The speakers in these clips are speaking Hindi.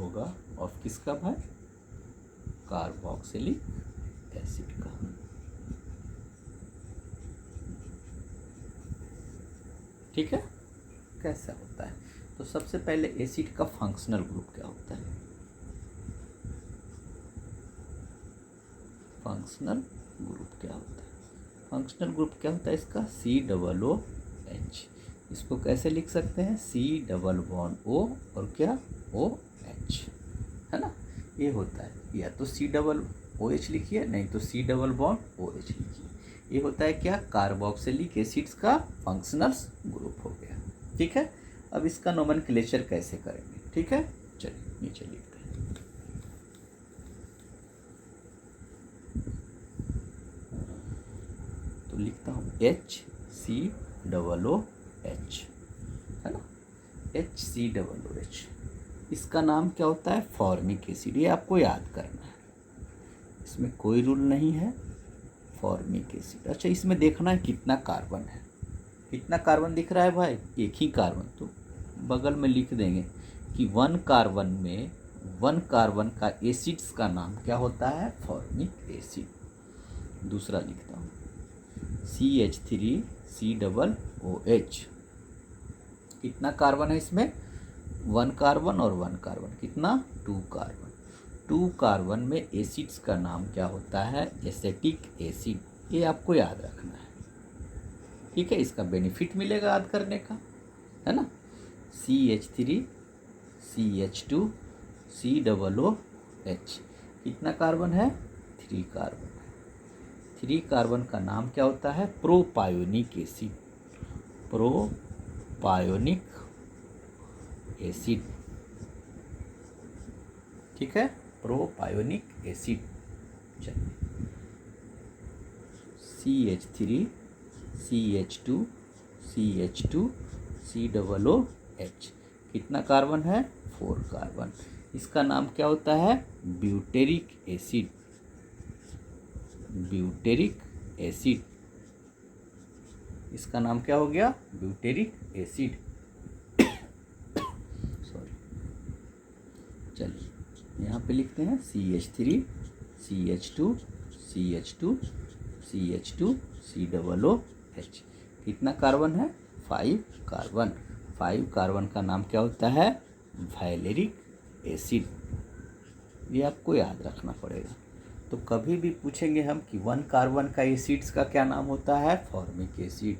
होगा ऑफ किसका भाई, कार्बोक्सिलिक एसिड का। ठीक है, कैसा होता है? तो सबसे पहले एसिड का फंक्शनल ग्रुप क्या होता है? फंक्शनल ग्रुप क्या होता है? फंक्शनल ग्रुप क्या होता है इसका? COOH। इसको कैसे लिख सकते हैं? C+O और क्या OH, है ना। ये होता है, या तो COOH लिखिए, नहीं तो C+OH लिखिए। ये होता है क्या? कार्बोक्सिलिक एसिड्स का फंक्शनल ग्रुप हो गया। ठीक है, अब इसका नोमेनक्लेचर कैसे करेंगे? ठीक है, चलिए नीचे लिखते हैं। तो लिखता हूँ HCOOH, है ना। HCOOH, इसका नाम क्या होता है? Formic acid. ये आपको याद करना है, इसमें कोई रूल नहीं है। Formic acid. अच्छा, इसमें देखना है कितना कार्बन है। कितना कार्बन दिख रहा है भाई? एक ही कार्बन। तो बगल में लिख देंगे कि 1 कार्बन में 1 कार्बन का एसिड्स का नाम क्या होता है? Formic acid. दूसरा लिखता हूँ CH3COOH। कितना कार्बन है इसमें? 1 कार्बन और 1 कार्बन, कितना? 2 कार्बन। 2 कार्बन में एसिड्स का नाम क्या होता है? Acetic acid. ये आपको याद रखना है। ठीक है, इसका बेनिफिट मिलेगा याद करने का, है ना। CH3 CH2 COOH, कितना कार्बन है? 3 कार्बन। 3 कार्बन का नाम क्या होता है? प्रोपायोनिक एसिड। प्रोपायोनिक एसिड। ठीक है, प्रोपायोनिक एसिड। चलिए, CH3 CH2 CH2 COOH, कितना कार्बन है? 4 कार्बन। इसका नाम क्या होता है? Butyric acid. ब्यूटेरिक एसिड, इसका नाम क्या हो गया? Butyric acid. सॉरी, चलिए यहाँ पे लिखते हैं CH3 CH2 CH2 CH2 COOH, कितना कार्बन है? 5 कार्बन। 5 कार्बन का नाम क्या होता है? वैलेरिक एसिड। ये आपको याद रखना पड़ेगा। तो कभी भी पूछेंगे हम कि 1 कार्बन का एसिड्स का क्या नाम होता है? Formic acid.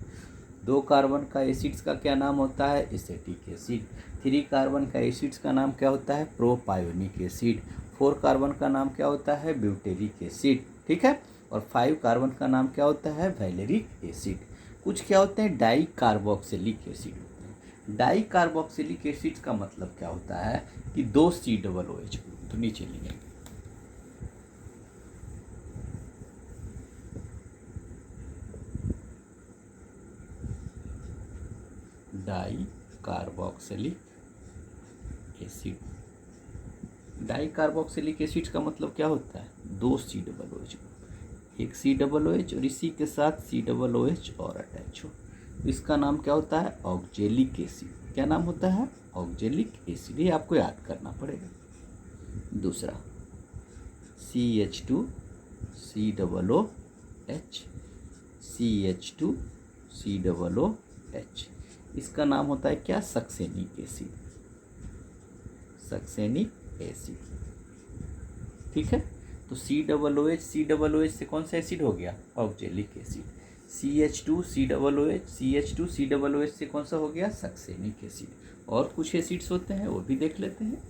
2 कार्बन का एसिड्स का क्या नाम होता है? Acetic acid. 3 कार्बन का एसिड्स का नाम क्या होता है? प्रोपायोनिक एसिड। 4 कार्बन का नाम क्या होता है? Butyric acid. ठीक है, और 5 कार्बन का नाम क्या होता है? वैलेरिक एसिड। कुछ क्या होते हैं? डाई कार्बोक्सिलिक एसिड होते हैं। डाई कार्बोक्सिलिक एसिड का मतलब क्या होता है? कि 2 COOH ग्रुप। तो नीचे लिखेंगे di carboxylic acid. Di carboxylic acid का मतलब क्या होता है? 2 COOH, एक COOH और इसी के साथ COOH और अटैच हो, इसका नाम क्या होता है? Oxalic acid. क्या नाम होता है? Oxalic acid. ये आपको याद करना पड़ेगा। दूसरा CH2 COOH CH2 COOH, इसका नाम होता है क्या? Succinic acid. Succinic acid. ठीक है, तो COOH से कौन सा एसिड हो गया? Oxalic acid. CH2 COOH से कौन सा हो गया? Succinic acid. और कुछ एसिड्स होते हैं, वो भी देख लेते हैं।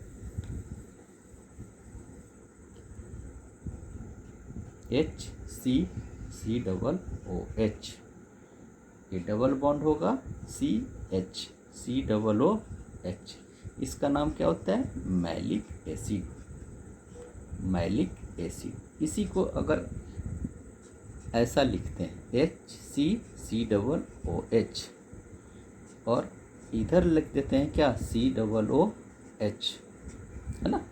HCCOOH, ये डबल बॉन्ड होगा CH, इसका नाम क्या होता है? Malic acid. Malic acid. इसी को अगर ऐसा लिखते हैं HCCOOH और इधर लिख देते हैं क्या? COOH, है ना।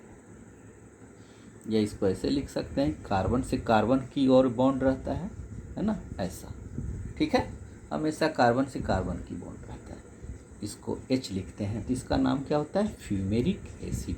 या इसको ऐसे लिख सकते हैं, कार्बन से कार्बन की ओर बॉन्ड रहता है ना, ऐसा। ठीक है, हमेशा कार्बन से कार्बन की बॉन्ड रहता है। इसको H लिखते हैं, तो इसका नाम क्या होता है? Fumaric acid.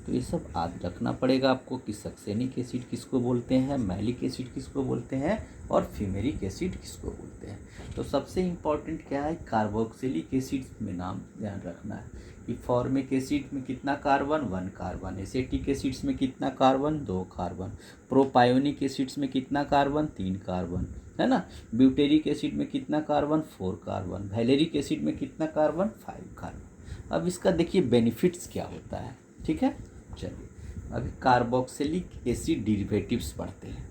तो ये सब याद रखना पड़ेगा आपको कि सक्सेनिक एसिड किसको बोलते हैं, मैलिक एसिड किसको बोलते हैं और फ्यूमेरिक एसिड किसको बोलते हैं। तो सबसे इम्पॉर्टेंट क्या है, कार्बोक्सिलिक एसिड में नाम ध्यान रखना है कि फॉर्मिक एसिड में कितना कार्बन, 1 कार्बन, एसिटिक एसिड्स में कितना कार्बन, 2 कार्बन, प्रोपायोनिक एसिड्स में कितना कार्बन, 3 कार्बन, है ना। ब्यूटेरिक एसिड में कितना कार्बन, 4 कार्बन, वैलेरिक एसिड में कितना कार्बन, 5 कार्बन। अब इसका देखिए बेनिफिट्स क्या होता है, ठीक है। चलिए अभी कार्बोक्सिलिक एसिड डेरिवेटिव्स पढ़ते हैं।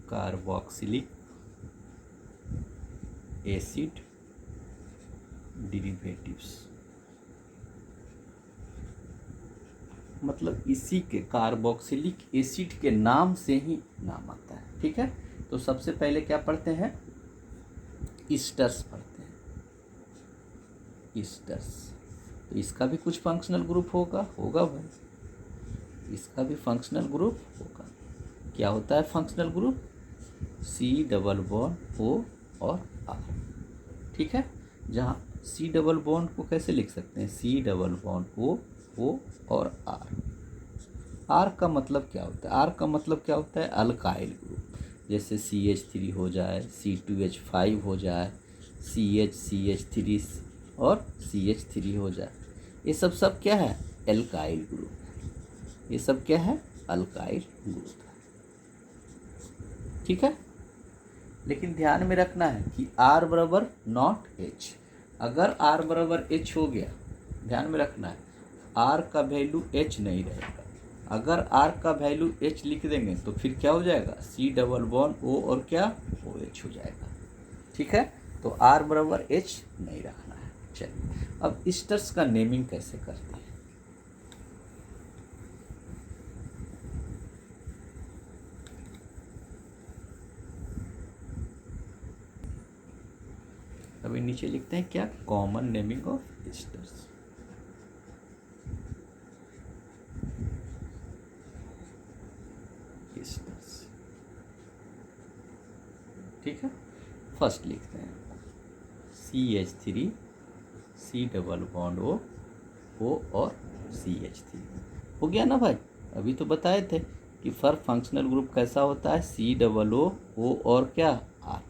कार्बोक्सिलिक एसिड डेरिवेटिव्स मतलब इसी के कार्बोक्सिलिक एसिड के नाम से ही नाम आता है, ठीक है। तो सबसे पहले क्या पढ़ते हैं, ईस्टर्स पढ़ते हैं, ईस्टर्स। तो इसका भी कुछ फंक्शनल ग्रुप होगा भाई, इसका भी फंक्शनल ग्रुप होगा। क्या होता है functional group, C double bond O और R, ठीक है। जहाँ C डबल बॉन्ड को कैसे लिख सकते हैं, C डबल बॉन्ड O और R का मतलब क्या होता है, R का मतलब क्या होता है, अल्काइल ग्रुप। जैसे CH3 हो जाए, C2H5 हो जाए, CH3 और CH3 हो जाए, ये सब क्या है, एल्काइल ग्रुप। ये सब क्या है, अल्काइल ग्रुप है, ठीक है। लेकिन ध्यान में रखना है कि R बराबर नॉट H। अगर R बराबर H हो गया, ध्यान में रखना है R का वैल्यू H नहीं रहेगा। अगर R का वैल्यू H लिख देंगे तो फिर क्या हो जाएगा, C डबल बॉन्ड O और क्या OH हो जाएगा, ठीक है। तो R बराबर H नहीं रखना है। चलिए अब ईस्टर्स का नेमिंग कैसे करते हैं। अभी नीचे लिखते हैं क्या, कॉमन नेमिंग ऑफ ईस्टर्स। ठीक है, फर्स्ट लिखते हैं CH3, C double bond O और CH3 हो गया ना भाई। अभी तो बताए थे कि फर फंक्शनल ग्रुप कैसा होता है, C डबल O और क्या R।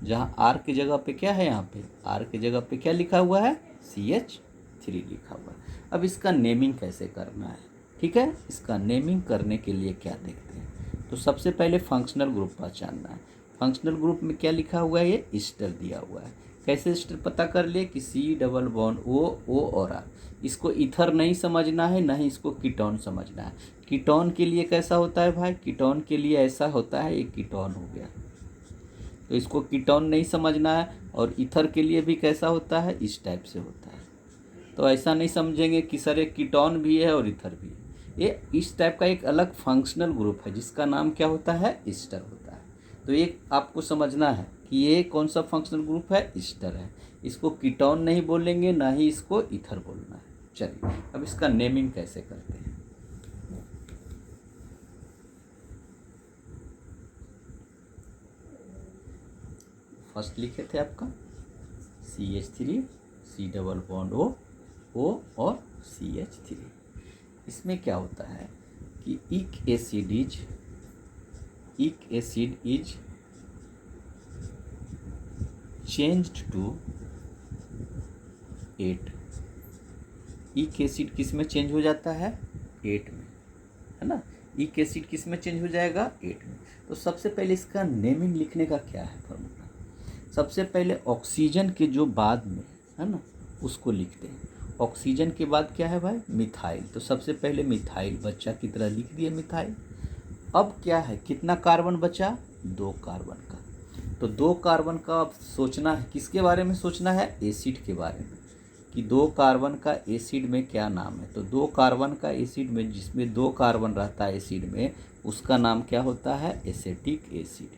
जहाँ R की जगह पे क्या है, यहाँ पे R की जगह पे क्या लिखा हुआ है, CH3 लिखा हुआ है। अब इसका नेमिंग कैसे करना है, ठीक है। इसका नेमिंग करने के लिए क्या देखते हैं, तो सबसे पहले फंक्शनल ग्रुप पहचानना है। फंक्शनल ग्रुप में क्या लिखा हुआ है, ये ईस्टर दिया हुआ है। कैसे ईस्टर पता कर लिए कि C डबल बॉन्ड O और R। इसको ईथर नहीं समझना है, ना ही इसको कीटोन समझना है। कीटोन के लिए कैसा होता है भाई, कीटोन के लिए ऐसा होता है, एक कीटोन हो गया, तो इसको कीटोन नहीं समझना है। और ईथर के लिए भी कैसा होता है, इस टाइप से होता है। तो ऐसा नहीं समझेंगे कि सर एक कीटोन भी है और ईथर भी है। ये इस टाइप का एक अलग फंक्शनल ग्रुप है जिसका नाम क्या होता है, ईस्टर होता है। तो ये आपको समझना है कि ये कौन सा फंक्शनल ग्रुप है, ईस्टर है। इसको कीटोन नहीं बोलेंगे, ना ही इसको ईथर बोलना है। चलिए अब इसका नेमिंग कैसे करते हैं। फर्स्ट लिखे थे आपका CH3, C double bond O और CH3। इसमें क्या होता है कि इक एसिड इज चेंज्ड टू 8। इक एसिड किस में चेंज हो जाता है, 8 में, है ना। इक एसिड किस में चेंज हो जाएगा, 8 में। तो सबसे पहले इसका नेमिंग लिखने का क्या है फॉर्मूला, सबसे पहले ऑक्सीजन के जो बाद में है ना उसको लिखते हैं। ऑक्सीजन के बाद क्या है भाई, मिथाइल। तो सबसे पहले मिथाइल बच्चा की तरह लिख दिए मिथाइल। अब क्या है, कितना कार्बन बचा, 2 कार्बन का। तो 2 कार्बन का अब सोचना है, किसके बारे में सोचना है, एसिड के बारे में, कि 2 कार्बन का एसिड में क्या नाम है। तो 2 कार्बन का एसिड में, जिसमें 2 कार्बन रहता है एसिड में, उसका नाम क्या होता है, एसेटिक एसिड।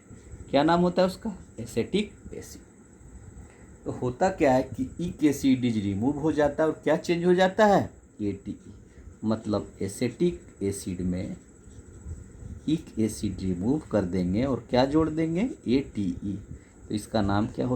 क्या नाम होता है उसका, एसेटिक एसिड। तो होता क्या है कि इक एसिड इज रिमूव हो जाता है और क्या चेंज हो जाता है, ATE। मतलब एसेटिक एसिड में इक एसिड रिमूव कर देंगे और क्या जोड़ देंगे, ATE। तो इसका नाम क्या हो